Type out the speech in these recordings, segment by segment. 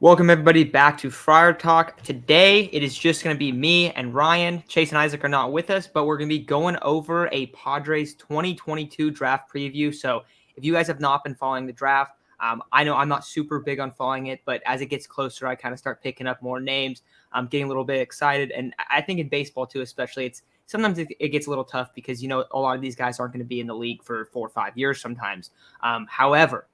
Welcome everybody back to Friar Talk. Today it is just going to be me and Ryan. Chase and Isaac are not with us, but we're going to be going over a Padres 2022 draft preview. So if you guys have not been following the draft, I know I'm not super big on following it, but as it gets closer, I kind of start picking up more names. I'm getting a little bit excited, and I think in baseball too, especially, sometimes it gets a little tough because a lot of these guys aren't going to be in the league for 4 or 5 years sometimes. However,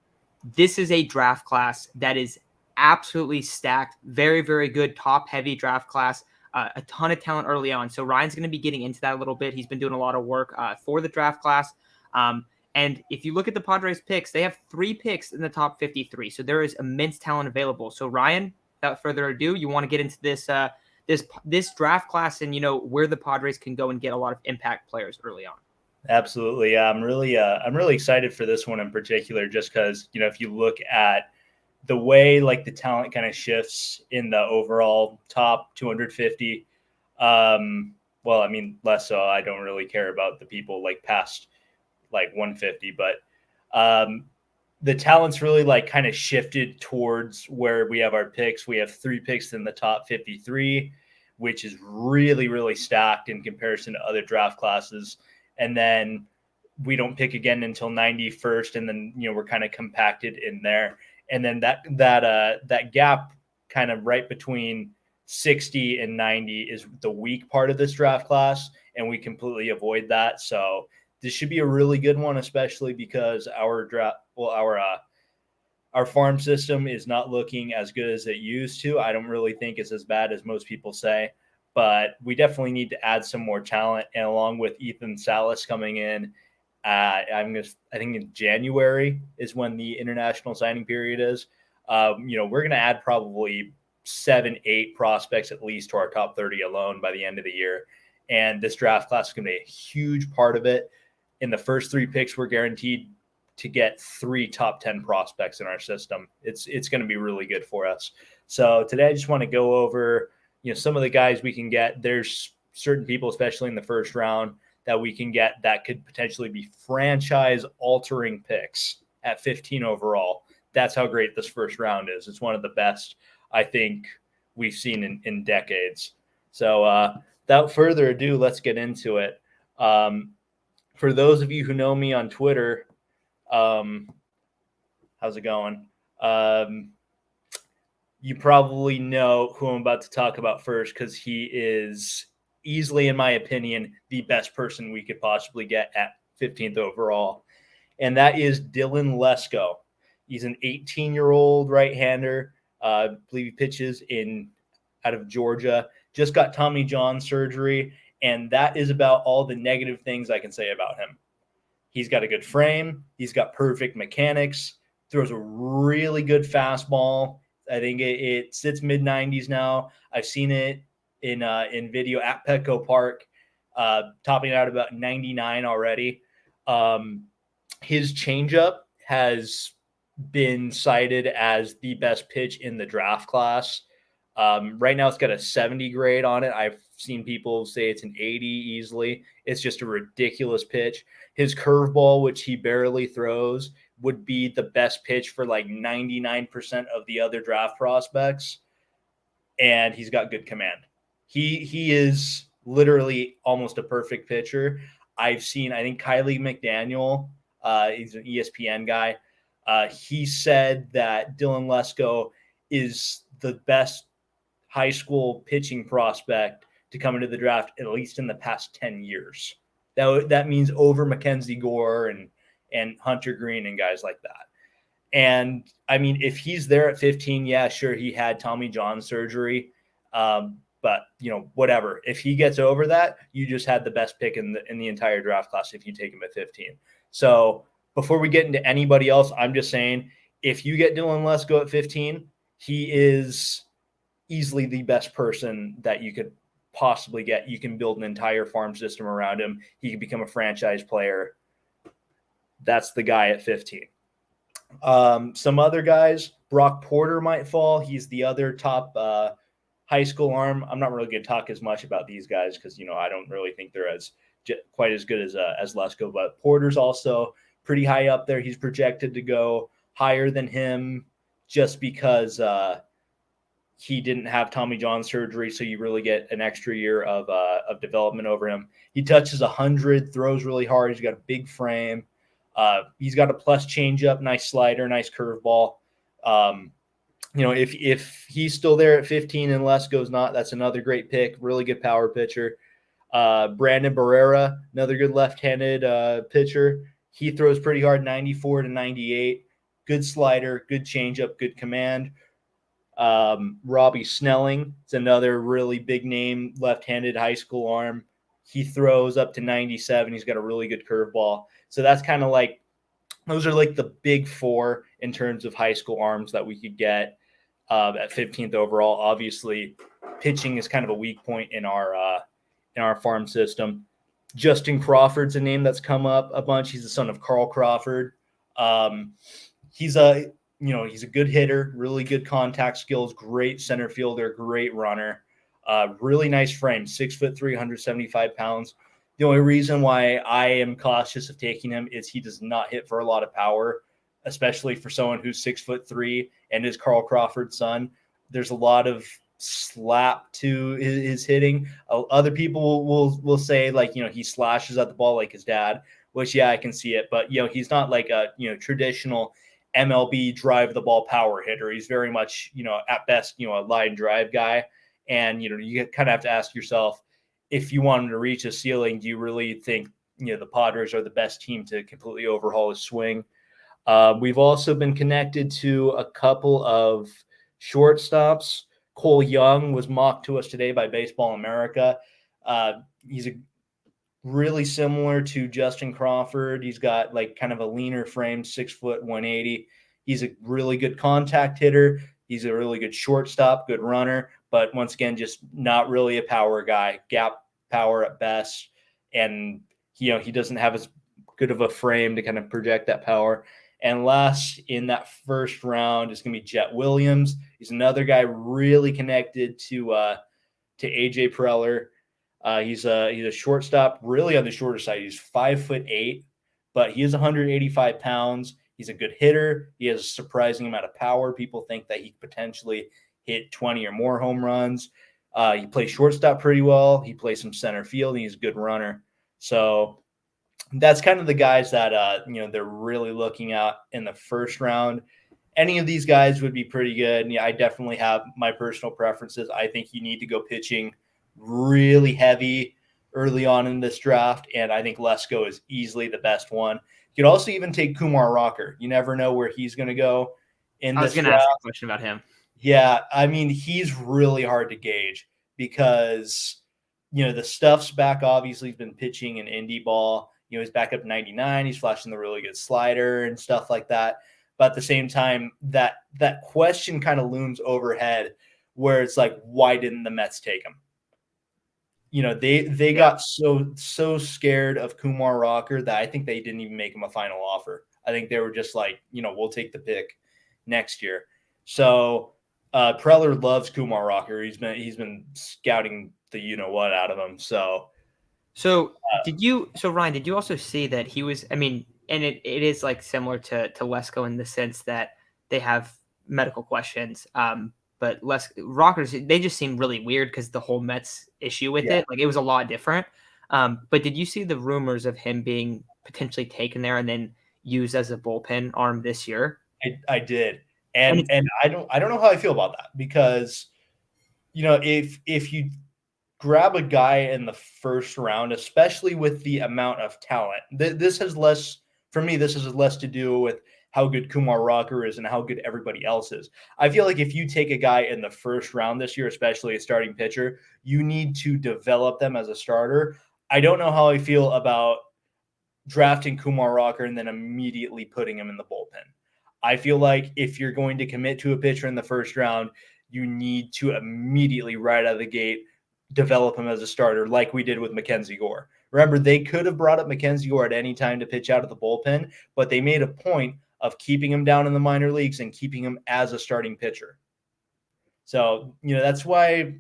this is a draft class that is absolutely stacked. Very, very good top heavy draft class. A ton of talent early on. So Ryan's going to be getting into that a little bit. He's been doing a lot of work for the draft class. And if you look at the Padres picks, they have 3 picks in the top 53. So there is immense talent available. So Ryan, without further ado, you want to get into this draft class and where the Padres can go and get a lot of impact players early on. Absolutely. Yeah, I'm really excited for this one in particular, just because, if you look at the way like the talent kind of shifts in the overall top 250. Well, I mean, less so. I don't really care about the people like past like 150, but the talent's really like kind of shifted towards where we have our picks. We have 3 picks in the top 53, which is really, really stacked in comparison to other draft classes. And then we don't pick again until 91st. And then, we're kind of compacted in there. And then that gap kind of right between 60 and 90 is the weak part of this draft class, and we completely avoid that. So this should be a really good one, especially because our farm system is not looking as good as it used to. I don't really think it's as bad as most people say, but we definitely need to add some more talent. And along with Ethan Salas coming in, I think in January is when the international signing period is. We're going to add probably 7-8 prospects at least to our top 30 alone by the end of the year. And this draft class is going to be a huge part of it. In the first 3 picks, we're guaranteed to get 3 top 10 prospects in our system. It's going to be really good for us. So today I just want to go over, some of the guys we can get. There's certain people, especially in the first round, that we can get that could potentially be franchise-altering picks at 15 overall. That's how great this first round is. It's one of the best I think we've seen in decades. So without further ado, let's get into it. For those of you who know me on Twitter, how's it going? You probably know who I'm about to talk about first, because he is easily, in my opinion, the best person we could possibly get at 15th overall. And that is Dylan Lesko. He's an 18-year-old right-hander. I believe he pitches out of Georgia. Just got Tommy John surgery, and that is about all the negative things I can say about him. He's got a good frame. He's got perfect mechanics. Throws a really good fastball. I think it sits mid-90s now. I've seen it in video at Petco Park, topping out about 99 already. His changeup has been cited as the best pitch in the draft class. Right now it's got a 70 grade on it. I've seen people say it's an 80 easily. It's just a ridiculous pitch. His curveball, which he barely throws, would be the best pitch for like 99% of the other draft prospects. And he's got good command. He is literally almost a perfect pitcher. I've seen, I think Kylie McDaniel, he's an ESPN guy. He said that Dylan Lesko is the best high school pitching prospect to come into the draft, at least in the past 10 years. That means over Mackenzie Gordon and Hunter Green and guys like that. And I mean, if he's there at 15, yeah, sure, he had Tommy John surgery. But whatever. If he gets over that, you just had the best pick in the entire draft class if you take him at 15. So before we get into anybody else, I'm just saying, if you get Dylan Lesko at 15, he is easily the best person that you could possibly get. You can build an entire farm system around him. He could become a franchise player. That's the guy at 15. Some other guys, Brock Porter might fall. He's the other top high school arm. I'm not really going to talk as much about these guys because, I don't really think they're quite as good as Lesko, but Porter's also pretty high up there. He's projected to go higher than him just because he didn't have Tommy John surgery, so you really get an extra year of development over him. He touches 100, throws really hard. He's got a big frame. He's got a plus changeup, nice slider, nice curveball. If he's still there at 15 and Lesko's not, that's another great pick. Really good power pitcher. Brandon Barrera, another good left-handed pitcher. He throws pretty hard, 94 to 98. Good slider, good changeup, good command. Robbie Snelling, it's another really big name, left-handed high school arm. He throws up to 97. He's got a really good curveball. So that's kind of like, those are like the big four in terms of high school arms that we could get at 15th overall. Obviously, pitching is kind of a weak point in our farm system. Justin Crawford's a name that's come up a bunch. He's the son of Carl Crawford. He's a good hitter, really good contact skills, great center fielder, great runner, really nice frame, 6'3", 175 pounds. The only reason why I am cautious of taking him is he does not hit for a lot of power, especially for someone who's 6'3" and is Carl Crawford's son. There's a lot of slap to his hitting. Other people will say, like, he slashes at the ball like his dad, which, yeah, I can see it. But, he's not like a, traditional MLB drive the ball power hitter. He's very much, at best, a line drive guy. And, you kind of have to ask yourself, if you want him to reach a ceiling, do you really think, the Padres are the best team to completely overhaul his swing? We've also been connected to a couple of shortstops. Cole Young was mocked to us today by Baseball America. He's really similar to Justin Crawford. He's got like kind of a leaner frame, 6 foot, 180. He's a really good contact hitter. He's a really good shortstop, good runner, but once again, just not really a power guy, gap power at best. And, he doesn't have as good of a frame to kind of project that power. And last in that first round is going to be Jett Williams. He's another guy really connected to AJ Peller. He's a shortstop, really on the shorter side. He's 5'8", but he is 185 pounds. He's a good hitter. He has a surprising amount of power. People think that he could potentially hit 20 or more home runs. He plays shortstop pretty well. He plays some center field, and he's a good runner. So that's kind of the guys that they're really looking at in the first round. Any of these guys would be pretty good. Yeah, I definitely have my personal preferences. I think you need to go pitching really heavy early on in this draft, and I think Lesko is easily the best one. You could also even take Kumar Rocker. You never know where he's going to go in this draft. I was going to ask a question about him. Yeah, I mean, he's really hard to gauge because, the stuff's back. Obviously, he's been pitching in indie ball. He's back up 99. He's flashing the really good slider and stuff like that. But at the same time, that question kind of looms overhead where it's like, why didn't the Mets take him? They got so scared of Kumar Rocker that I think they didn't even make him a final offer. I think they were just like, we'll take the pick next year. So Peller loves Kumar Rocker. He's been scouting the what out of him. So Ryan, did you also see that he was? I mean, and it is like similar to Lesko in the sense that they have medical questions. But Rockers, they just seem really weird because the whole Mets issue with it, like it was a lot different. But did you see the rumors of him being potentially taken there and then used as a bullpen arm this year? I did. And I don't know how I feel about that because, if you grab a guy in the first round, especially with the amount of talent, this has less to do with how good Kumar Rocker is and how good everybody else is. I feel like if you take a guy in the first round this year, especially a starting pitcher, you need to develop them as a starter. I don't know how I feel about drafting Kumar Rocker and then immediately putting him in the bullpen. I feel like if you're going to commit to a pitcher in the first round, you need to immediately, right out of the gate, develop him as a starter like we did with Mackenzie Gordon. Remember, they could have brought up Mackenzie Gordon at any time to pitch out of the bullpen, but they made a point of keeping him down in the minor leagues and keeping him as a starting pitcher. So, that's why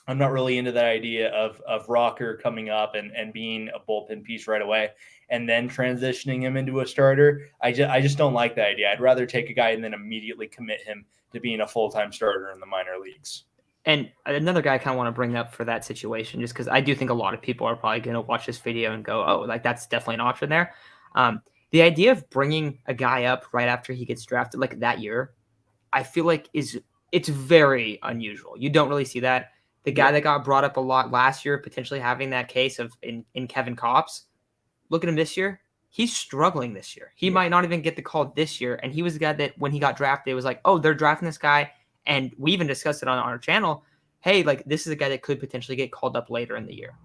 I'm not really into that idea of Rocker coming up and being a bullpen piece right away and then transitioning him into a starter. I just don't like that idea. I'd rather take a guy and then immediately commit him to being a full-time starter in the minor leagues. And another guy I kind of want to bring up for that situation, just because I do think a lot of people are probably going to watch this video and go, oh, like that's definitely an option there. The idea of bringing a guy up right after he gets drafted, like that year, I feel like it's very unusual. You don't really see that. The guy that got brought up a lot last year, potentially having that case of in Kevin Kopps, look at him this year. He's struggling this year. He might not even get the call this year. And he was the guy that when he got drafted, it was like, oh, they're drafting this guy. And we even discussed it on our channel. Hey, like this is a guy that could potentially get called up later in the year.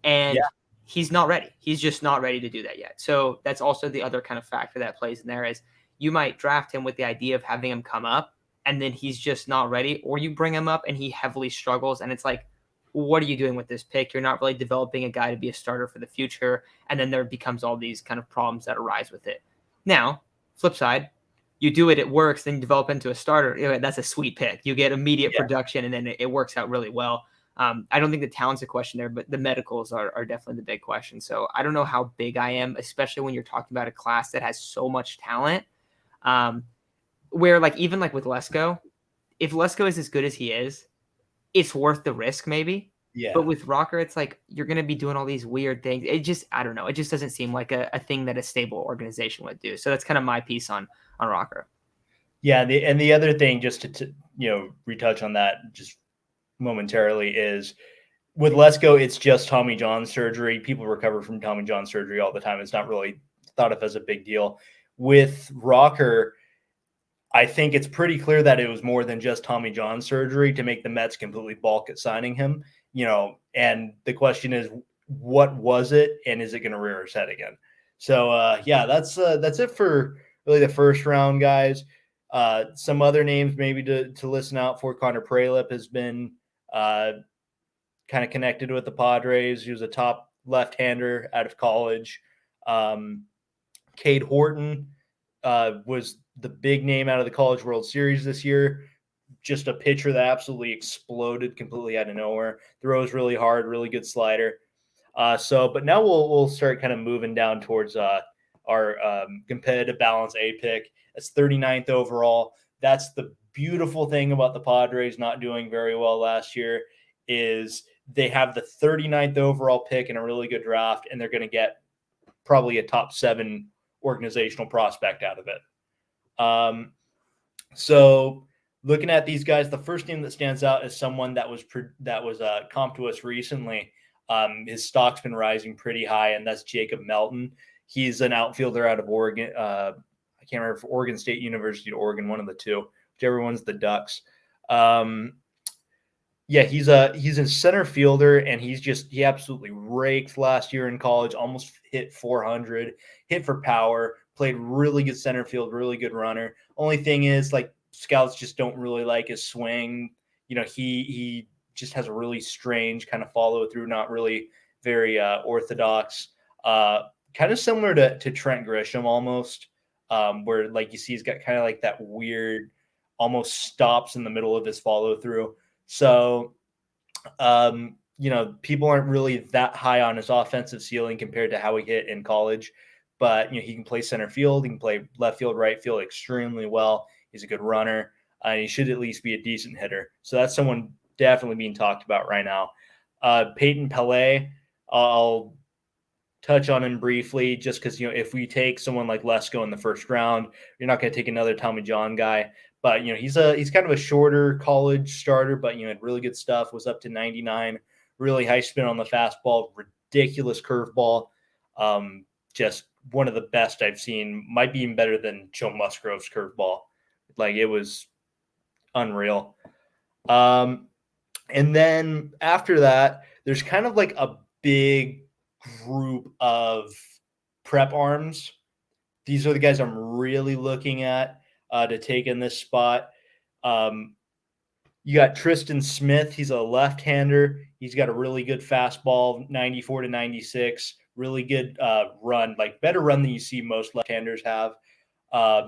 And he's not ready. He's just not ready to do that yet. So that's also the other kind of factor that plays in there is you might draft him with the idea of having him come up and then he's just not ready, or you bring him up and he heavily struggles. And it's like, what are you doing with this pick? You're not really developing a guy to be a starter for the future. And then there becomes all these kind of problems that arise with it. Now, flip side, you do it works, then you develop into a starter. That's a sweet pick. You get immediate production, and then it works out really well. I don't think the talent's a question there, but the medicals are definitely the big question. So I don't know how big I am, especially when you're talking about a class that has so much talent. Where like even like with Lesko, if Lesko is as good as he is, it's worth the risk maybe. Yeah. But with Rocker, it's like you're going to be doing all these weird things. It just, I don't know. It just doesn't seem like a thing that a stable organization would do. So that's kind of my piece on Rocker. Yeah. And the other thing, just to retouch on that just momentarily, is with Lesko, it's just Tommy John surgery. People recover from Tommy John surgery all the time. It's not really thought of as a big deal. With Rocker, I think it's pretty clear that it was more than just Tommy John surgery to make the Mets completely balk at signing him, and the question is, what was it? And is it going to rear its head again? So, that's it for really the first round, guys. Some other names maybe to listen out for. Conor Prelip has been kind of connected with the Padres. He was a top left-hander out of college. Cade Horton was the big name out of the College World Series this year. Just a pitcher that absolutely exploded completely out of nowhere. Throws really hard, really good slider. But now we'll start kind of moving down towards our competitive balance A pick. That's 39th overall. That's the beautiful thing about the Padres not doing very well last year is they have the 39th overall pick in a really good draft, and they're going to get probably a top 7 organizational prospect out of it. So looking at these guys, the first name that stands out is someone that was comped to us recently. His stock's been rising pretty high, and that's Jacob Melton. He's an outfielder out of Oregon. I can't remember if Oregon State University or Oregon, one of the two, whichever one's the Ducks. He's a center fielder, and he absolutely raked last year in college, almost hit 400, hit for power, played really good center field, really good runner. Only thing is, like, scouts just don't really like his swing. He just has a really strange kind of follow through, not really very orthodox. Kind of similar to Trent Grisham almost, where like you see he's got kind of like that weird, almost stops in the middle of his follow through. So, people aren't really that high on his offensive ceiling compared to how he hit in college. But, he can play center field. He can play left field, right field extremely well. He's a good runner. He should at least be a decent hitter. So that's someone definitely being talked about right now. Peyton Pelle, I'll touch on him briefly just because, if we take someone like Lesko in the first round, you're not going to take another Tommy John guy. But, he's kind of a shorter college starter, but, had really good stuff, was up to 99, really high spin on the fastball, ridiculous curveball. Just one of the best I've seen, might be even better than Joe Musgrove's curveball. Like, it was unreal. And then after that, there's kind of like a big group of prep arms. These are the guys I'm really looking at to take in this spot. You got Tristan Smith. He's a left-hander. He's got a really good fastball, 94 to 96. Really good run, like better run than you see most left-handers have.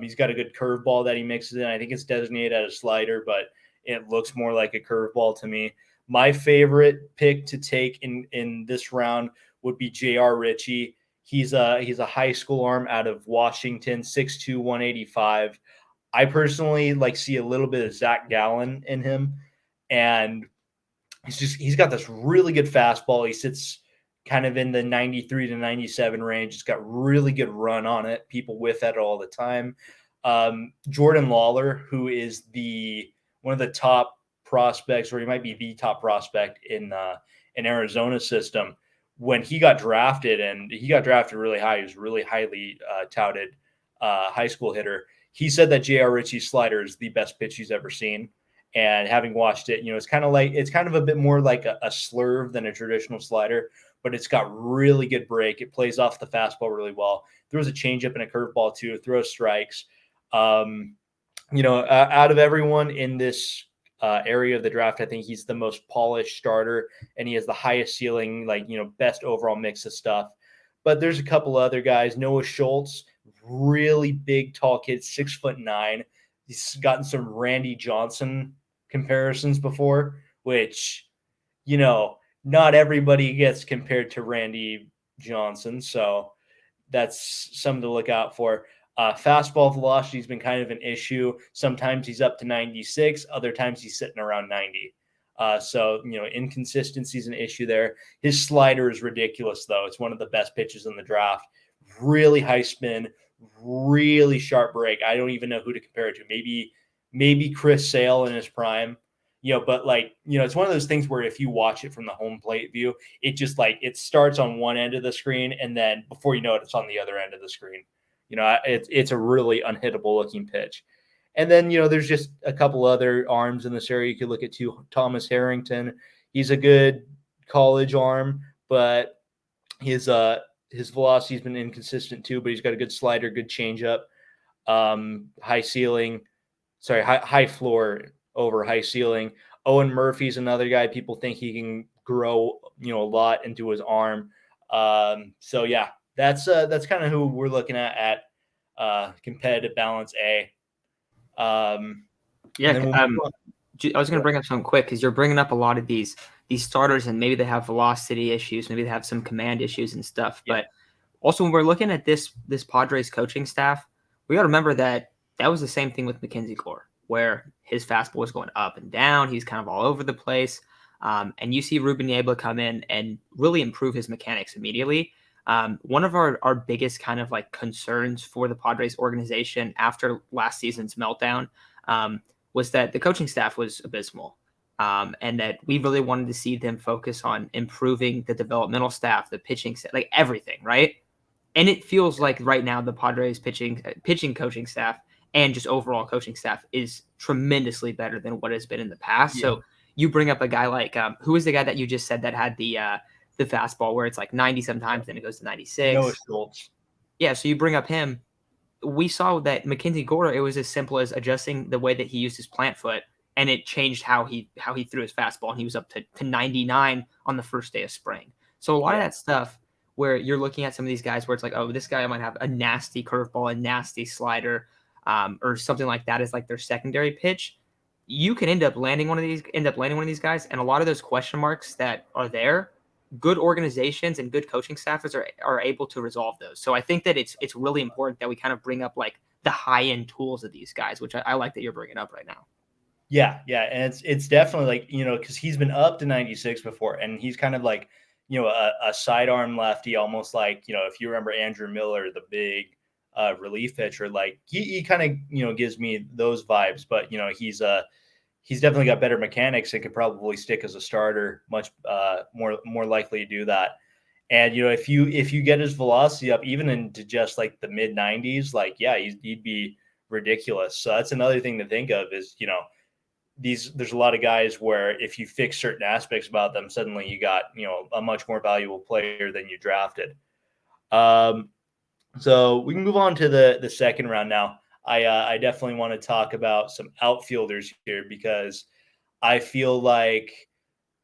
He's got a good curveball that he mixes in. I think it's designated as a slider, but it looks more like a curveball to me. My favorite pick to take in this round would be J.R. Richie. He's a high school arm out of Washington, 6'2", 185. I personally see a little bit of Zach Gallen in him, and he's got this really good fastball. He sits kind of in the 93 to 97 range. It's got really good run on it. People whiff at it all the time. Jordan Lawler, who is one of the top prospects, or he might be the top prospect in Arizona system. When he got drafted, and he got drafted really high, he was really highly touted high school hitter. He said that J.R. Richie's slider is the best pitch he's ever seen. And having watched it, it's kind of a bit more like a slurve than a traditional slider, but it's got really good break. It plays off the fastball really well. Throws a changeup and a curveball too. Throws strikes. Out of everyone in this area of the draft, I think he's the most polished starter, and he has the highest ceiling, best overall mix of stuff. But there's a couple other guys. Noah Schultz, really big, tall kid, 6'9". He's gotten some Randy Johnson comparisons before, which, not everybody gets compared to Randy Johnson. So that's something to look out for. Fastball velocity has been kind of an issue. Sometimes he's up to 96. Other times he's sitting around 90. So inconsistency is an issue there. His slider is ridiculous, though. It's one of the best pitches in the draft. Really high spin, really sharp break. I don't even know who to compare it to. Maybe Chris Sale in his prime. But it's one of those things where if you watch it from the home plate view, it just it starts on one end of the screen, and then before you know it, it's on the other end of the screen. It's a really unhittable looking pitch. And then, there's just a couple other arms in this area. You could look at Thomas Harrington. He's a good college arm, but his velocity's been inconsistent too, but he's got a good slider, good changeup, high floor over high ceiling. Owen Murphy's another guy. People think he can grow, a lot into his arm. So yeah, that's kind of who we're looking at competitive balance A. I was going to bring up something quick because you're bringing up a lot of these starters, and maybe they have velocity issues, maybe they have some command issues and stuff. Yeah. But also, when we're looking at this Padres coaching staff, we got to remember that was the same thing with Mackenzie Gordon, where his fastball was going up and down. He's kind of all over the place. And you see Ruben able to come in and really improve his mechanics immediately. One of our biggest kind of concerns for the Padres organization after last season's meltdown was that the coaching staff was abysmal, and that we really wanted to see them focus on improving the developmental staff, the pitching staff, everything, right? And it feels like right now the Padres pitching coaching staff and just overall coaching staff is tremendously better than what has been in the past. Yeah. So you bring up a guy who is the guy that you just said that had the fastball where it's 90 sometimes, then it goes to 96. Noah Schultz. Yeah, so you bring up him. We saw that Mackenzie Gordon, it was as simple as adjusting the way that he used his plant foot, and it changed how he threw his fastball, and he was up to 99 on the first day of spring. So a lot of that stuff where you're looking at some of these guys where it's this guy might have a nasty curveball, a nasty slider, or something like that is their secondary pitch. You can end up landing one of these guys, and a lot of those question marks that are there, good organizations and good coaching staffers are able to resolve those. So I think that it's really important that we kind of bring up the high end tools of these guys, which I like that you're bringing up right now. Yeah, and it's definitely because he's been up to 96 before, and he's kind of a sidearm lefty, almost if you remember Andrew Miller, the big relief pitcher, he kind of gives me those vibes, but he's definitely got better mechanics and could probably stick as a starter, much more likely to do that. And if you get his velocity up even into just the mid 90s, he'd be ridiculous. So that's another thing to think of is there's a lot of guys where if you fix certain aspects about them, suddenly you got a much more valuable player than you drafted. So we can move on to the second round now. I definitely want to talk about some outfielders here because I feel like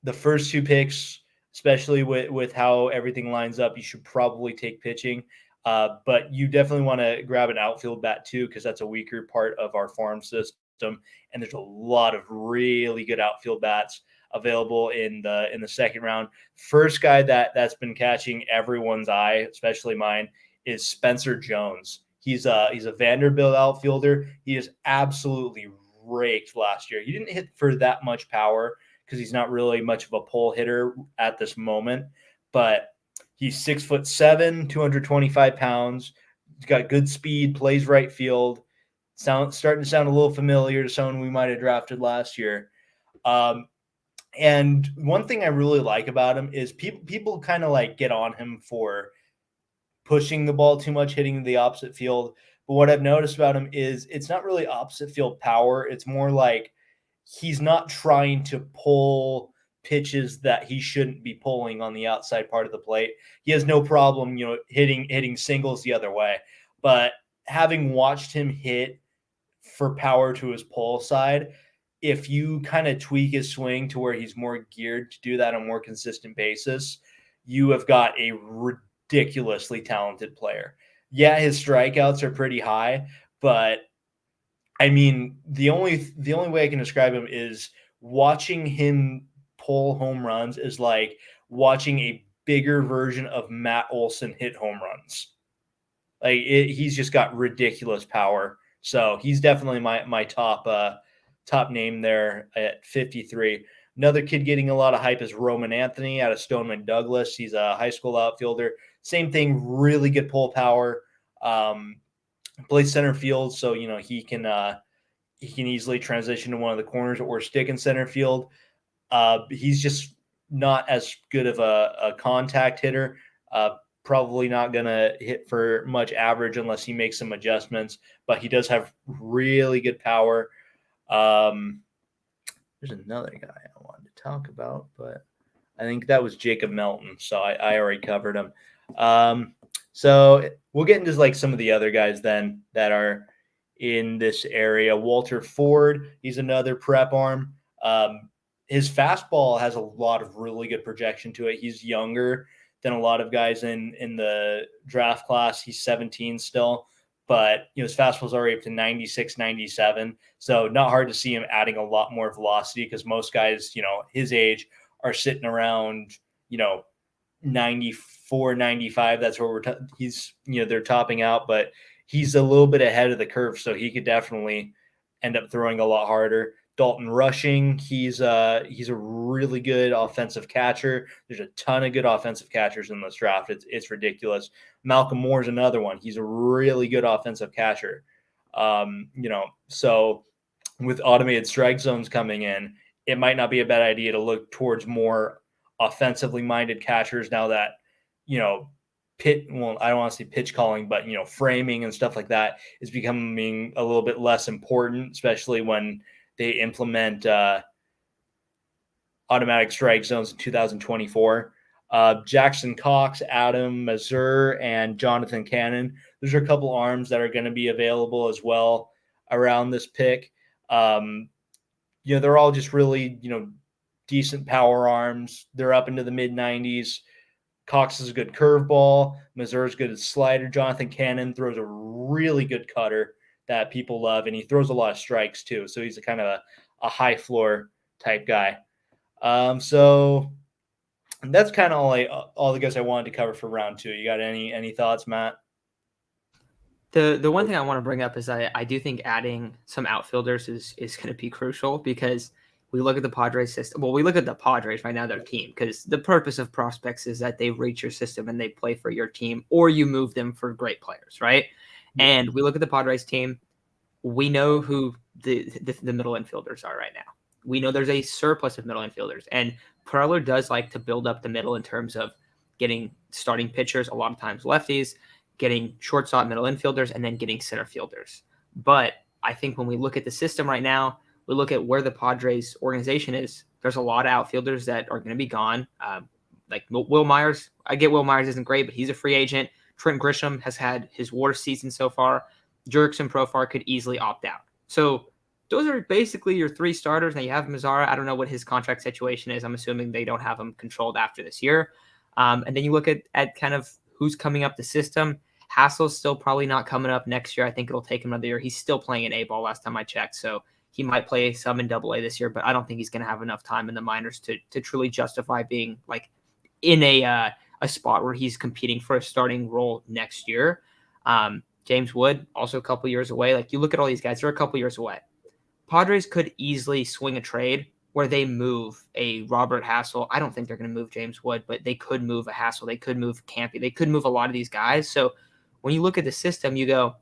the first two picks, especially with how everything lines up, you should probably take pitching. But you definitely want to grab an outfield bat too, because that's a weaker part of our farm system. And there's a lot of really good outfield bats. available in the second round. First guy that's been catching everyone's eye, especially mine, is Spencer Jones. He's a Vanderbilt outfielder. He is absolutely raked last year. He didn't hit for that much power because he's not really much of a pull hitter at this moment, but he's 6'7", 225 pounds. He's got good speed, plays right field. Starting to sound a little familiar to someone we might have drafted last year. And one thing I really like about him is people kind of like get on him for pushing the ball too much, hitting the opposite field. But what I've noticed about him is it's not really opposite field power. It's more like he's not trying to pull pitches that he shouldn't be pulling on the outside part of the plate. He has no problem, hitting singles the other way. But having watched him hit for power to his pull side, if you kind of tweak his swing to where he's more geared to do that on a more consistent basis, you have got a ridiculously talented player. Yeah, his strikeouts are pretty high, but I mean, the only way I can describe him is watching him pull home runs is like watching a bigger version of Matt Olson hit home runs. He's just got ridiculous power. So he's definitely my top name there at 53. Another kid getting a lot of hype is Roman Anthony out of Stoneman Douglas. He's a high school outfielder. Same thing, really good pull power. Plays center field, so he can easily transition to one of the corners or stick in center field. He's just not as good of a contact hitter. Probably not going to hit for much average unless he makes some adjustments, but he does have really good power. There's another guy I wanted to talk about, but I think that was Jacob Melton, so I already covered him. So we'll get into like some of the other guys then that are in this area. Walter Ford, he's another prep arm. His fastball has a lot of really good projection to it. He's younger than a lot of guys in the draft class. He's 17 still, but his fastball's already up to 96, 97. So not hard to see him adding a lot more velocity because most guys, his age are sitting around, 94, 95. That's where they're topping out, but he's a little bit ahead of the curve. So he could definitely end up throwing a lot harder. Dalton Rushing, he's a really good offensive catcher. There's a ton of good offensive catchers in this draft. It's ridiculous. Malcolm Moore's another one. He's a really good offensive catcher. So with automated strike zones coming in, it might not be a bad idea to look towards more offensively minded catchers now that, I don't want to say pitch calling, but, framing and stuff like that is becoming a little bit less important, especially when they implement automatic strike zones in 2024. Jackson Cox, Adam Mazur, and Jonathan Cannon. Those are a couple arms that are going to be available as well around this pick. They're all just really, decent power arms. They're up into the mid-90s. Cox is a good curveball. Mazur is good at slider. Jonathan Cannon throws a really good cutter that people love, and he throws a lot of strikes too. So he's a kind of a high floor type guy. So that's kind of all the guys I wanted to cover for round 2. You got any thoughts, Matt? The one thing I want to bring up is I do think adding some outfielders is going to be crucial because we look at the Padres system. Well, we look at the Padres right now, their team, because the purpose of prospects is that they reach your system and they play for your team, or you move them for great players, right? Yeah. And we look at the Padres team. We know who the middle infielders are right now. We know there's a surplus of middle infielders, and Peller does like to build up the middle in terms of getting starting pitchers, a lot of times lefties, getting shortstop middle infielders, and then getting center fielders. But I think when we look at the system right now, we look at where the Padres organization is, there's a lot of outfielders that are going to be gone. Like Will Myers. I get Will Myers isn't great, but he's a free agent. Trent Grisham has had his worst season so far. Jurickson Profar could easily opt out. So those are basically your 3 starters. Now you have Mazur. I don't know what his contract situation is. I'm assuming they don't have him controlled after this year. And then you look at kind of who's coming up the system. Hassel's still probably not coming up next year. I think it'll take him another year. He's still playing in A-ball last time I checked. So He might play some in Double A this year, but I don't think he's going to have enough time in the minors to truly justify being like in a spot where he's competing for a starting role next year. James Wood, also a couple years away. Like, you look at all these guys, they're a couple years away. Padres could easily swing a trade where they move a Robert Hassel. I don't think they're going to move James Wood, but they could move a Hassel. They could move Campy. They could move a lot of these guys. So when you look at the system, you go,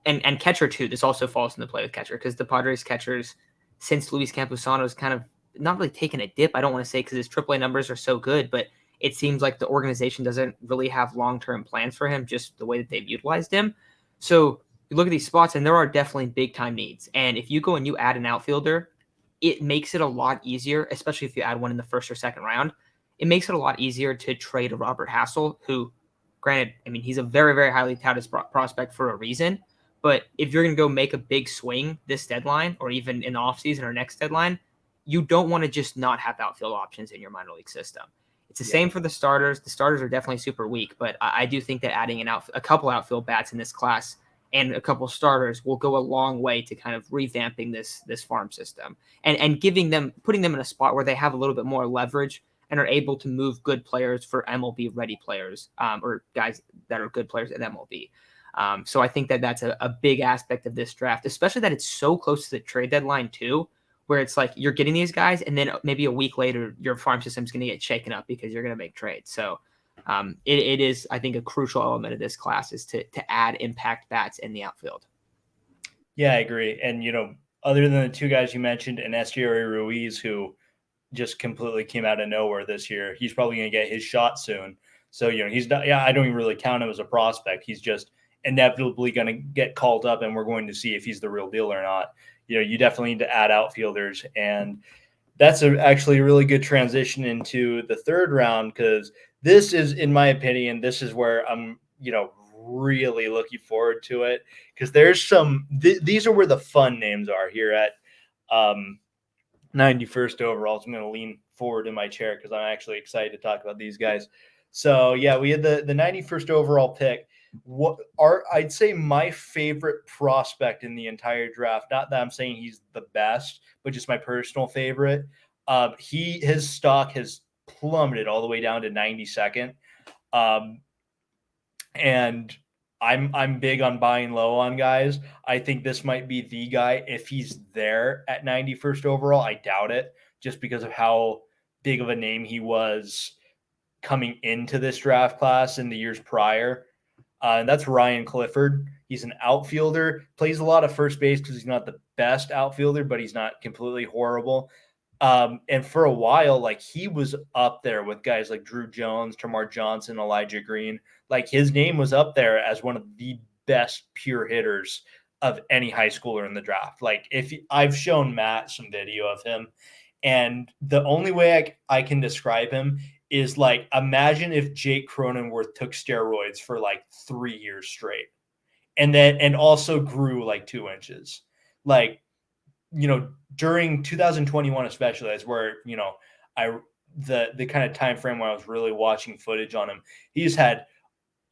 and catcher too, this also falls into play with catcher, because the Padres catchers, since Luis Campusano's kind of not really taken a dip, I don't want to say, because his AAA numbers are so good, but it seems like the organization doesn't really have long-term plans for him, just the way that they've utilized him. So you look at these spots, and there are definitely big-time needs. And if you go and you add an outfielder, it makes it a lot easier, especially if you add one in the first or second round. It makes it a lot easier to trade a Robert Hassel, who, granted, I mean, he's a very, very highly touted prospect for a reason. But if you're going to go make a big swing this deadline, or even in the offseason or next deadline, you don't want to just not have outfield options in your minor league system. It's the same for the starters. The starters are definitely super weak, but I do think that adding a couple outfield bats in this class and a couple starters will go a long way to kind of revamping this farm system and putting them in a spot where they have a little bit more leverage and are able to move good players for MLB ready players, or guys that are good players at MLB. So I think that that's a big aspect of this draft, especially that it's so close to the trade deadline too, where it's like you're getting these guys, and then maybe a week later, your farm system is going to get shaken up because you're going to make trades. So it is, I think, a crucial element of this class is to add impact bats in the outfield. Yeah, I agree. And, other than the two guys you mentioned, and Esteury Ruiz, who just completely came out of nowhere this year, he's probably going to get his shot soon. So, he's not, I don't even really count him as a prospect. He's just inevitably going to get called up, and we're going to see if he's the real deal or not. You definitely need to add outfielders, and that's actually a really good transition into the third round, because this is, in my opinion, this is where I'm, really looking forward to it, because there's some these are where the fun names are here at 91st overall. So I'm going to lean forward in my chair because I'm actually excited to talk about these guys. So yeah, we had the 91st overall pick. I'd say my favorite prospect in the entire draft, not that I'm saying he's the best, but just my personal favorite. His stock has plummeted all the way down to 92nd. And I'm big on buying low on guys. I think this might be the guy if he's there at 91st overall. I doubt it, just because of how big of a name he was coming into this draft class in the years prior. And that's Ryan Clifford. He's an outfielder, plays a lot of first base because he's not the best outfielder, but he's not completely horrible. And for a while, like, he was up there with guys like Drew Jones, Tamar Johnson, Elijah Green. Like, his name was up there as one of the best pure hitters of any high schooler in the draft. Like, I've shown Matt some video of him, and the only way I can describe him is, like, imagine if Jake Cronenworth took steroids for like 3 years straight and also grew like 2 inches. Like, during 2021 especially, that's where, the kind of time frame where I was really watching footage on him. He's had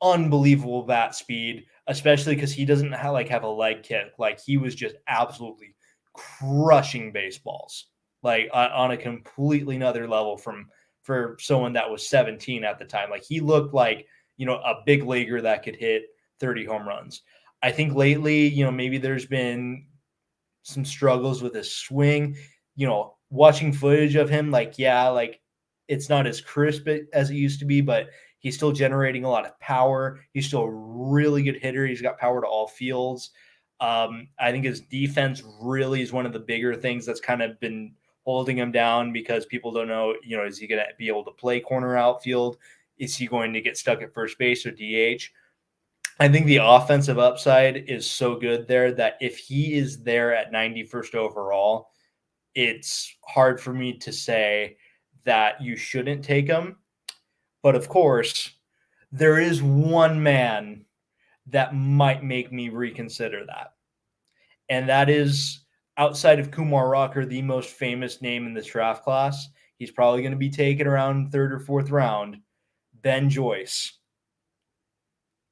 unbelievable bat speed, especially because he doesn't have a leg kick. Like, he was just absolutely crushing baseballs, like on a completely another level for someone that was 17 at the time. Like, he looked like, a big leaguer that could hit 30 home runs. I think lately, maybe there's been some struggles with his swing. Watching footage of him, it's not as crisp as it used to be, but he's still generating a lot of power. He's still a really good hitter. He's got power to all fields. I think his defense really is one of the bigger things that's kind of been holding him down, because people don't know, is he going to be able to play corner outfield? Is he going to get stuck at first base or DH? I think the offensive upside is so good there that if he is there at 91st overall, it's hard for me to say that you shouldn't take him. But of course, there is one man that might make me reconsider that. And that is, outside of Kumar Rocker, the most famous name in this draft class. He's probably going to be taken around 3rd or 4th round, Ben Joyce.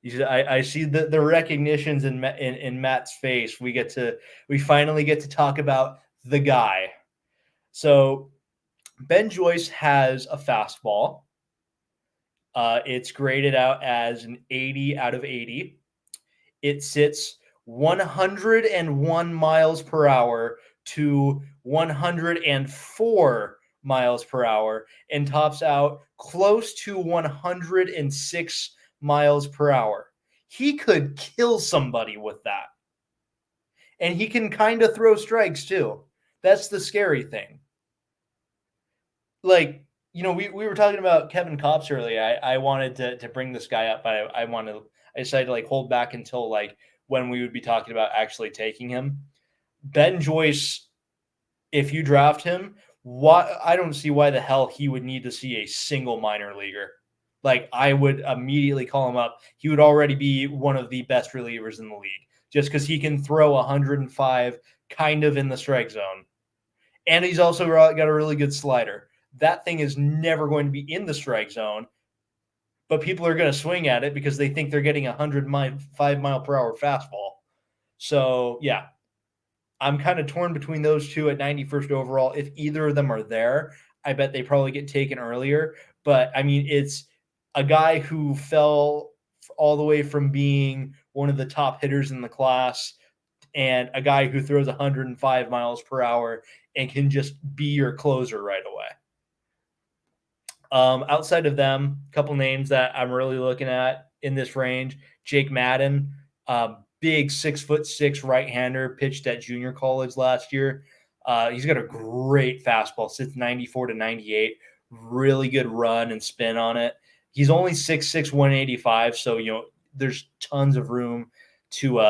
I see the recognitions in Matt's face. We finally get to talk about the guy. So Ben Joyce has a fastball. It's graded out as an 80 out of 80. It sits 101 miles per hour to 104 miles per hour and tops out close to 106 miles per hour. He could kill somebody with that. And he can kind of throw strikes too. That's the scary thing. Like, we were talking about Kevin Kopps earlier. I wanted to bring this guy up, but I decided to hold back until when we would be talking about actually taking him. Ben Joyce, if you draft him, I don't see why the hell he would need to see a single minor leaguer. I would immediately call him up. He would already be one of the best relievers in the league just because he can throw 105 kind of in the strike zone. And he's also got a really good slider. That thing is never going to be in the strike zone, but people are going to swing at it because they think they're getting a 105 mile per hour fastball. So, yeah, I'm kind of torn between those two at 91st overall. If either of them are there, I bet they probably get taken earlier. But, I mean, it's a guy who fell all the way from being one of the top hitters in the class and a guy who throws 105 miles per hour and can just be your closer right away. Outside of them, a couple names that I'm really looking at in this range. Jake Madden, big 6'6" right-hander, pitched at junior college last year. He's got a great fastball, sits 94 to 98, really good run and spin on it. He's only 6'6", 185, so there's tons of room to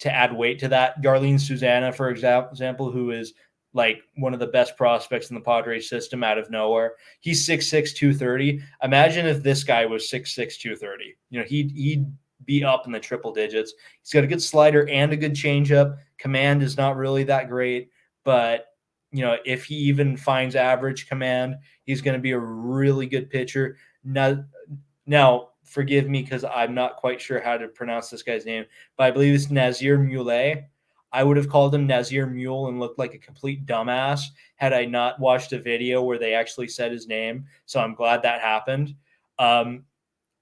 add weight to that. Yarlene Susana, for example, who is one of the best prospects in the Padres system out of nowhere. He's 6'6", 230. Imagine if this guy was 6'6", 230. He'd be up in the triple digits. He's got a good slider and a good changeup. Command is not really that great, but if he even finds average command, he's going to be a really good pitcher. Now forgive me because I'm not quite sure how to pronounce this guy's name, but I believe it's Nazir Mule. I would have called him Nazir Mule and looked like a complete dumbass had I not watched a video where they actually said his name. So I'm glad that happened.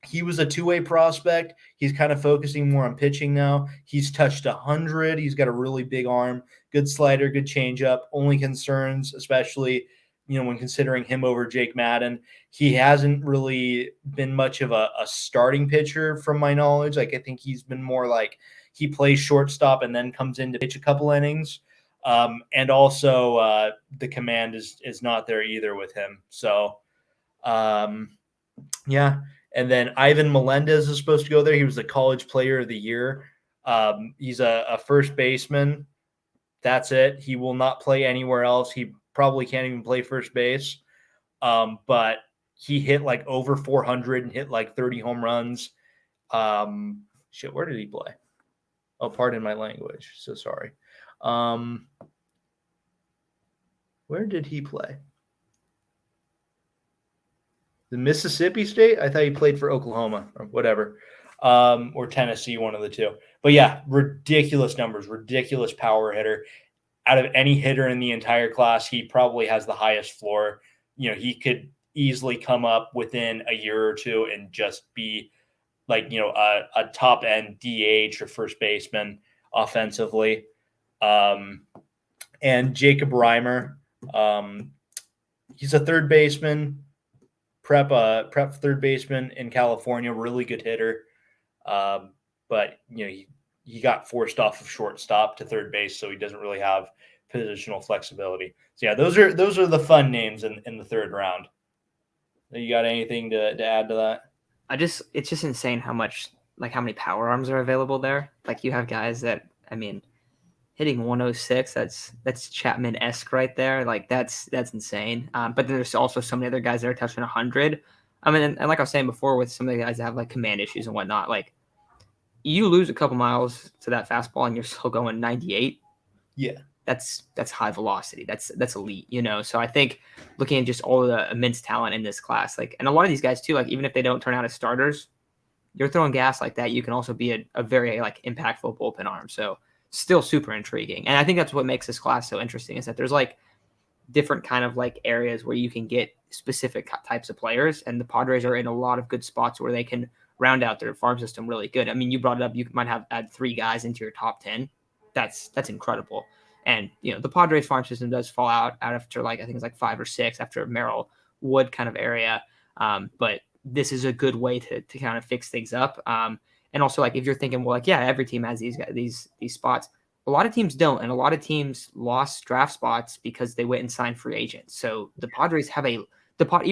He was a two-way prospect. He's kind of focusing more on pitching now. He's touched 100. He's got a really big arm, good slider, good changeup. Only concerns, especially when considering him over Jake Madden, he hasn't really been much of a starting pitcher from my knowledge. I think he's been more he plays shortstop and then comes in to pitch a couple innings. And also the command is not there either with him. So, yeah. And then Ivan Melendez is supposed to go there. He was the college player of the year. He's a first baseman. That's it. He will not play anywhere else. He probably can't even play first base. But he hit over 400 and hit 30 home runs. Where did he play? Oh, pardon my language. So sorry. Where did he play? The Mississippi State? I thought he played for Oklahoma or whatever. Or Tennessee, one of the two. But yeah, ridiculous numbers, ridiculous power hitter. Out of any hitter in the entire class, he probably has the highest floor. He could easily come up within a year or two and just be a top end DH or first baseman offensively. And Jacob Reimer, he's a third baseman, prep third baseman in California, really good hitter. But he got forced off of shortstop to third base, so he doesn't really have positional flexibility. So yeah, those are the fun names in the third round. You got anything to add to that? It's just insane how many power arms are available there. You have guys that, hitting 106, that's Chapman-esque right there. That's insane. But then there's also so many other guys that are touching 100. And like I was saying before, with some of the guys that have command issues and whatnot, you lose a couple miles to that fastball and you're still going 98. Yeah. That's high velocity. That's elite, So I think looking at just all the immense talent in this class, and a lot of these guys too, even if they don't turn out as starters, you're throwing gas like that, you can also be a very like impactful bullpen arm. So still super intriguing. And I think that's what makes this class so interesting is that there's like different kind of like areas where you can get specific types of players. And the Padres are in a lot of good spots where they can round out their farm system really good. I mean, you brought it up, you might have add 3 guys into your top 10. That's incredible. And, you know, the Padres farm system does fall out after like, I think it's like 5 or 6 after Merrill Wood kind of area. But this is a good way to kind of fix things up. And also, like, if you're thinking, well, like, yeah, every team has these spots. A lot of teams don't, and a lot of teams lost draft spots because they went and signed free agents. So the Padres have even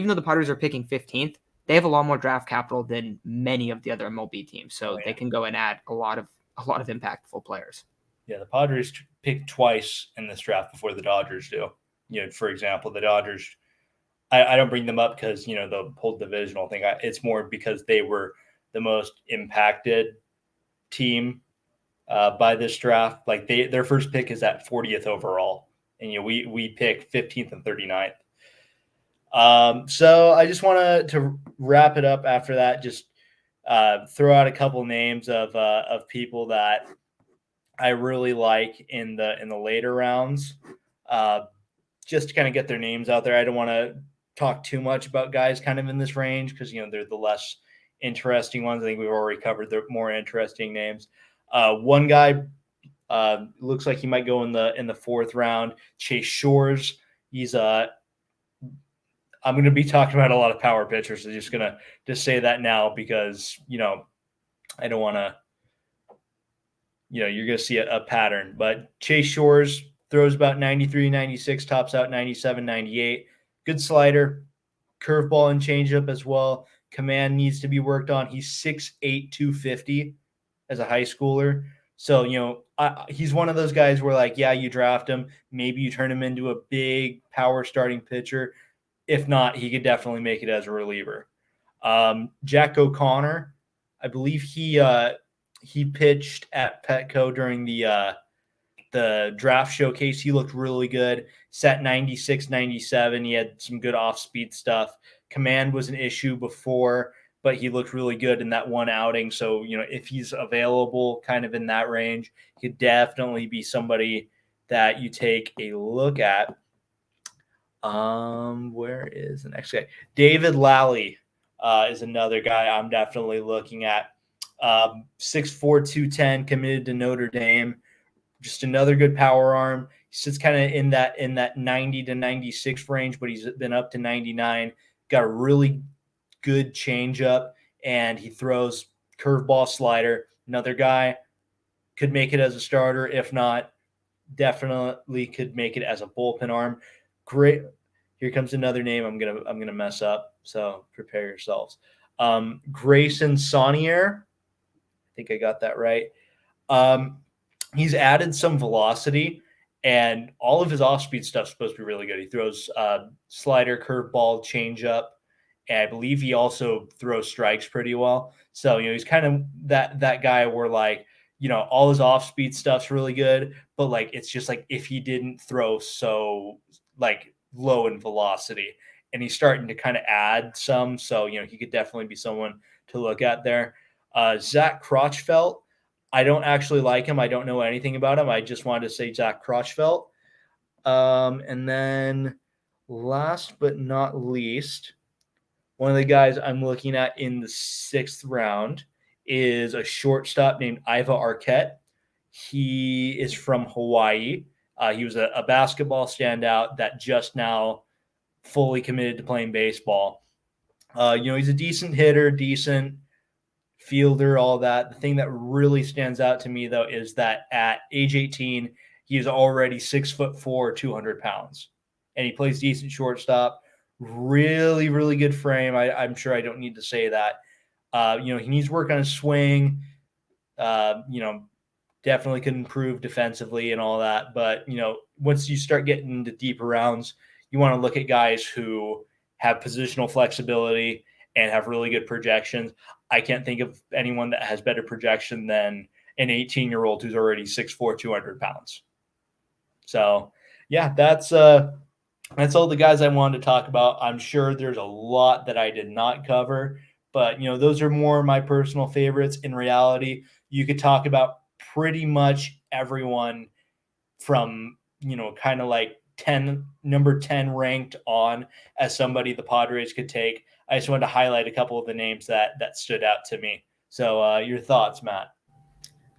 though the Padres are picking 15th, they have a lot more draft capital than many of the other MLB teams. So they can go and add a lot of impactful players. Yeah, the Padres picked twice in this draft before the Dodgers do. You know, for example, the Dodgers. I don't bring them up because, you know, the whole divisional thing. It's more because they were the most impacted team by this draft. Like their first pick is at 40th overall, and you know we pick 15th and 39th. So I just want to wrap it up after that. Just throw out a couple names of people that I really like in the later rounds, just to kind of get their names out there. I don't want to talk too much about guys kind of in this range because, you know, they're the less interesting ones. I think we've already covered the more interesting names. One guy looks like he might go in the 4th round. Chase Shores. He's I'm going to be talking about a lot of power pitchers. So just going to just say that now because, you know, I don't want to, you know, you're going to see a pattern. But Chase Shores throws about 93, 96, tops out 97, 98. Good slider, curveball and changeup as well. Command needs to be worked on. He's 6'8", 250 as a high schooler. So, you know, he's one of those guys where, like, yeah, you draft him. Maybe you turn him into a big power starting pitcher. If not, he could definitely make it as a reliever. Jack O'Connor, I believe he pitched at Petco during the draft showcase. He looked really good. Set 96, 97. He had some good off-speed stuff. Command was an issue before, but he looked really good in that one outing. So, you know, if he's available kind of in that range, he could definitely be somebody that you take a look at. Where is the next guy? David Lally is another guy I'm definitely looking at. 6'4", 210, committed to Notre Dame. Just another good power arm. He sits kind of in that 90 to 96 range, but he's been up to 99. Got a really good changeup, and he throws curveball, slider. Another guy could make it as a starter. If not, definitely could make it as a bullpen arm. Great. Here comes another name I'm gonna mess up, so prepare yourselves. Grayson Saunier. I think I got that right. He's added some velocity, and all of his off-speed stuff is supposed to be really good. He throws slider, curveball, changeup, and I believe he also throws strikes pretty well. So, you know, he's kind of that guy where, like, you know, all his off-speed stuff's really good, but, like, it's just like if he didn't throw so, like, low in velocity, and he's starting to kind of add some. So, you know, he could definitely be someone to look at there. Zach Crotchfelt. I don't actually like him. I don't know anything about him. I just wanted to say Zach Crotchfelt. And then last but not least, one of the guys I'm looking at in the 6th round is a shortstop named Iva Arquette. He is from Hawaii. He was a basketball standout that just now fully committed to playing baseball. You know, he's a decent hitter, decent fielder, all that. The thing that really stands out to me, though, is that at age 18, he is already 6'4", 200 pounds, and he plays decent shortstop. Really, really good frame. I'm sure I don't need to say that. You know, he needs work on his swing. You know, definitely could improve defensively and all that. But, you know, once you start getting into deeper rounds, you want to look at guys who have positional flexibility and have really good projections. I can't think of anyone that has better projection than an 18-year-old who's already 6'4", 200 pounds. So, yeah, that's all the guys I wanted to talk about. I'm sure there's a lot that I did not cover, But, those are more my personal favorites. In reality, you could talk about pretty much everyone from, kind of like number 10 ranked on as somebody the Padres could take. I just wanted to highlight a couple of the names that stood out to me. So your thoughts, Matt?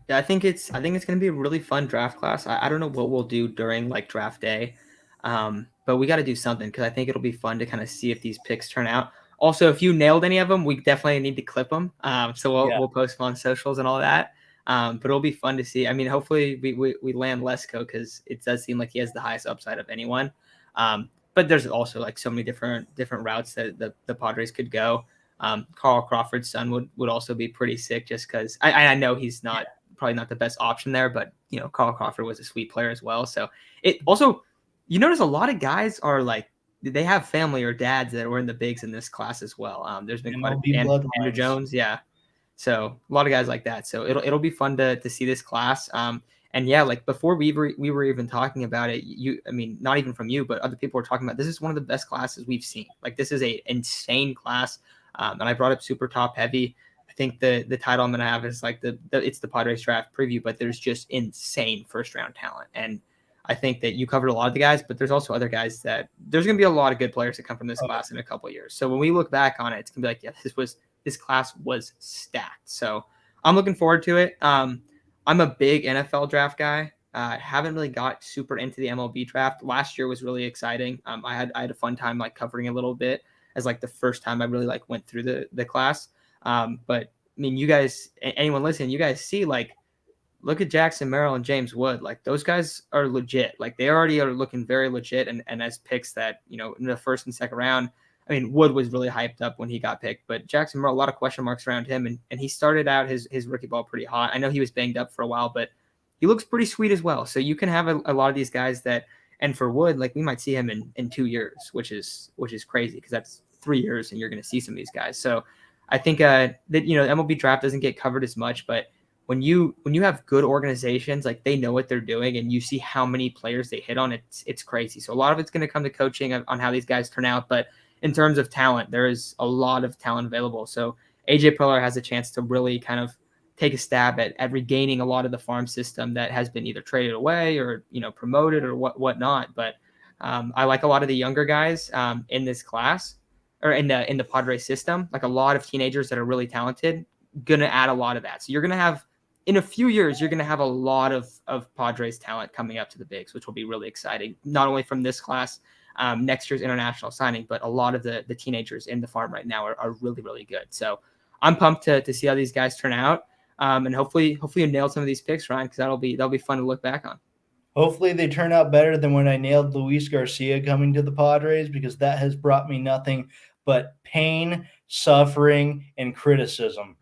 Yeah, I think it's going to be a really fun draft class. I don't know what we'll do during like draft day, but we got to do something because I think it'll be fun to kind of see if these picks turn out. Also, if you nailed any of them, we definitely need to clip them. So we'll post them on socials and all that. But it'll be fun to see. I mean, hopefully we land Lesko because it does seem like he has the highest upside of anyone. But there's also like so many different routes that the Padres could go. Carl Crawford's son would also be pretty sick just because I know he's not probably not the best option there, but Carl Crawford was a sweet player as well. So it also, you notice a lot of guys are like, they have family or dads that were in the bigs in this class as well. There's been quite a Andrew Jones. Yeah. So a lot of guys like that. So it'll be fun to see this class. And yeah, like before we were even talking about it, I mean, not even from you, but other people were talking about, this is one of the best classes we've seen. Like this is a insane class. And I brought up super top heavy. I think the title I'm going to have is like it's the Padres draft preview, but there's just insane first round talent. And I think that you covered a lot of the guys, but there's also other guys that there's going to be a lot of good players that come from this class in a couple of years. So when we look back on it, it's going to be like, yeah, this class was stacked. So I'm looking forward to it. I'm a big NFL draft guy. I haven't really got super into the MLB draft. Last year was really exciting. I had a fun time like covering a little bit as like the first time I really like went through the class. But I mean, you guys, anyone listening, you guys see like, look at Jackson Merrill and James Wood. Like those guys are legit. Like they already are looking very legit. And as picks that, in the first and second round, I mean, Wood was really hyped up when he got picked, but Jackson Merrill, a lot of question marks around him. And he started out his rookie ball pretty hot. I know he was banged up for a while, but he looks pretty sweet as well. So you can have a lot of these guys that, and for Wood, like we might see him in 2 years, which is crazy because that's 3 years and you're going to see some of these guys. So I think that, MLB draft doesn't get covered as much, but when you have good organizations, like they know what they're doing and you see how many players they hit on, it's crazy. So a lot of it's going to come to coaching on how these guys turn out. But in terms of talent, there is a lot of talent available. So AJ Peller has a chance to really kind of take a stab at regaining a lot of the farm system that has been either traded away or, promoted or whatnot. But I like a lot of the younger guys in this class or in the Padres system, like a lot of teenagers that are really talented, going to add a lot of that. So you're going to have, in a few years, you're going to have a lot of Padres talent coming up to the bigs, which will be really exciting, not only from this class, next year's international signing, but a lot of the teenagers in the farm right now are really, really good. So I'm pumped to see how these guys turn out. And hopefully you nail some of these picks, Ryan, because that'll be fun to look back on. Hopefully they turn out better than when I nailed Luis Garcia coming to the Padres, because that has brought me nothing but pain, suffering, and criticism.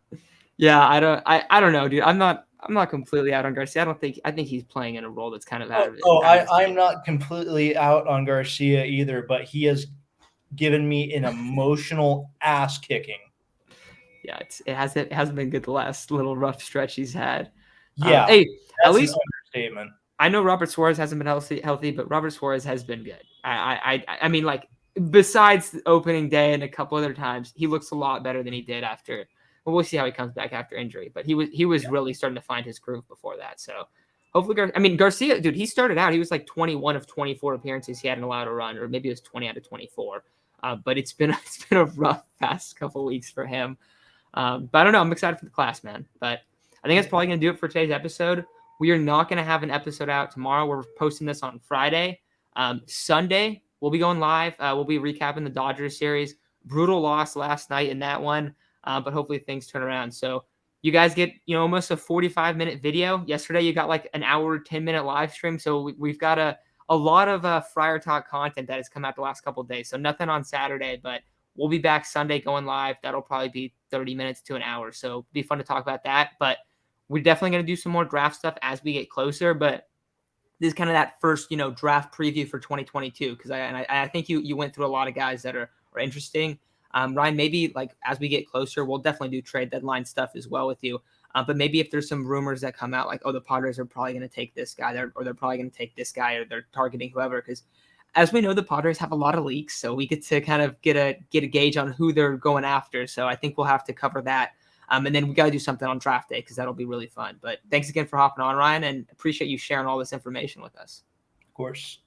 Yeah, I don't know, dude. I'm not completely out on Garcia. I think he's playing in a role that's kind of out of it. I'm not completely out on Garcia either, but he has given me an emotional ass kicking. Yeah, it hasn't been good the last little rough stretch he's had. Yeah, hey, that's at least an understatement. I know Robert Suarez hasn't been healthy, but Robert Suarez has been good. I mean, like besides the opening day and a couple other times, he looks a lot better than he did after. Well, we'll see how he comes back after injury, but he was really starting to find his groove before that. So hopefully, Garcia, dude, he started out, he was like 21 of 24 appearances he hadn't allowed a run, or maybe it was 20 out of 24. But it's been a rough past couple of weeks for him. But I don't know. I'm excited for the class, man. But I think that's probably going to do it for today's episode. We are not going to have an episode out tomorrow. We're posting this on Friday. Sunday, we'll be going live. We'll be recapping the Dodgers series. Brutal loss last night in that one, but hopefully things turn around. So you guys get almost a 45-minute video. Yesterday, you got like an hour, 10-minute live stream. So we've got a lot of Friar Talk content that has come out the last couple of days. So nothing on Saturday, but we'll be back Sunday going live. That'll probably be 30 minutes to an hour. So it'll be fun to talk about that. But we're definitely going to do some more draft stuff as we get closer. But this is kind of that first, draft preview for 2022. Because I think you went through a lot of guys that are interesting. Ryan, maybe like as we get closer, we'll definitely do trade deadline stuff as well with you. But maybe if there's some rumors that come out like, oh, the Padres are probably going to take this guy, or they're probably going to take this guy, or they're targeting whoever. Because as we know, the Padres have a lot of leaks, so we get to kind of get a gauge on who they're going after. So I think we'll have to cover that. And then we got to do something on draft day because that'll be really fun. But thanks again for hopping on, Ryan, and appreciate you sharing all this information with us. Of course.